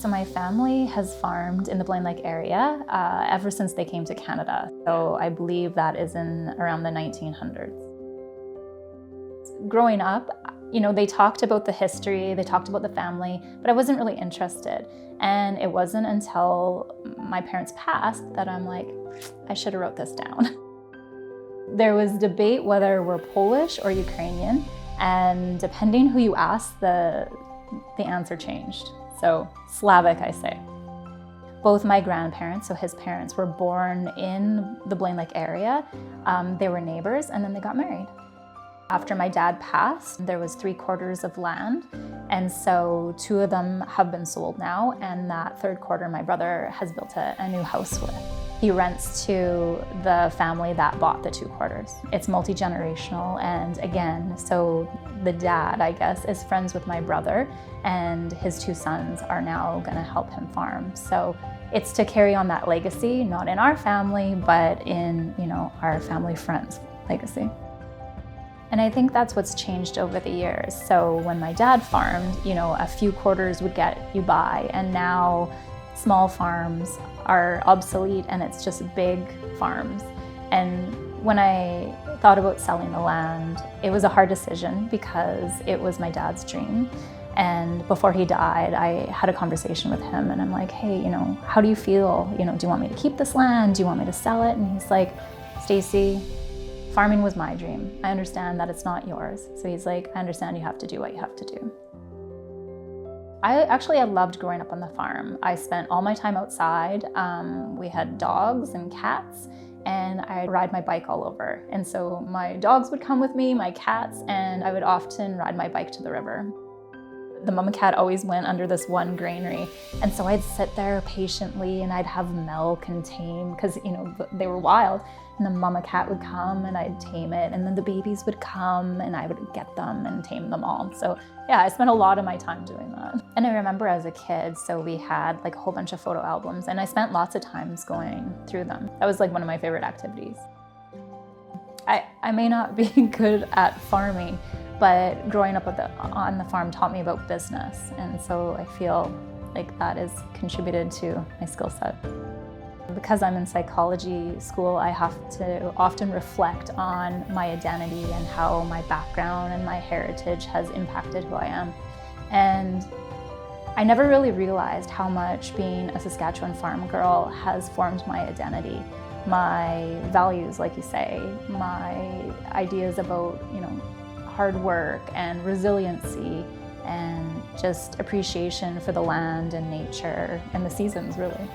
So my family has farmed in the Blaine Lake area ever since they came to Canada. So I believe that is in around the 1900s. Growing up, they talked about the history, they talked about the family, but I wasn't really interested. And it wasn't until my parents passed that I'm like, I should have wrote this down. There was debate whether we're Polish or Ukrainian, and depending who you asked, the answer changed. So Slavic, I say. Both my grandparents, so his parents, were born in the Blaine Lake area. They were neighbors, and then they got married. After my dad passed, there was 3/4 of land, and so 2 of them have been sold now, and that 3/4 my brother has built a new house with. He rents to the family that bought the 2/4. It's multi-generational, and again, so the dad, I guess, is friends with my brother, and his 2 sons are now gonna help him farm. So it's to carry on that legacy, not in our family, but in, our family friends' legacy. And I think that's what's changed over the years. So when my dad farmed, a few quarters would get you by, and now small farms are obsolete and it's just big farms. And when I thought about selling the land, it was a hard decision because it was my dad's dream. And before he died, I had a conversation with him and I'm like, hey, how do you feel? Do you want me to keep this land? Do you want me to sell it? And he's like, Stacey, farming was my dream. I understand that it's not yours. So he's like, I understand you have to do what you have to do. I loved growing up on the farm. I spent all my time outside. We had dogs and cats, and I'd ride my bike all over. And so my dogs would come with me, my cats, and I would often ride my bike to the river. The mama cat always went under this one granary, and so I'd sit there patiently and I'd have milk and tame, because they were wild. And the mama cat would come and I'd tame it, and then the babies would come and I would get them and tame them all. So yeah, I spent a lot of my time doing that. And I remember as a kid, so we had a whole bunch of photo albums, and I spent lots of times going through them. That was one of my favorite activities. I may not be good at farming, but growing up on the farm taught me about business. And so I feel like that has contributed to my skill set. Because I'm in psychology school, I have to often reflect on my identity and how my background and my heritage has impacted who I am. And I never really realized how much being a Saskatchewan farm girl has formed my identity, my values, like you say, my ideas about, hard work and resiliency and just appreciation for the land and nature and the seasons, really.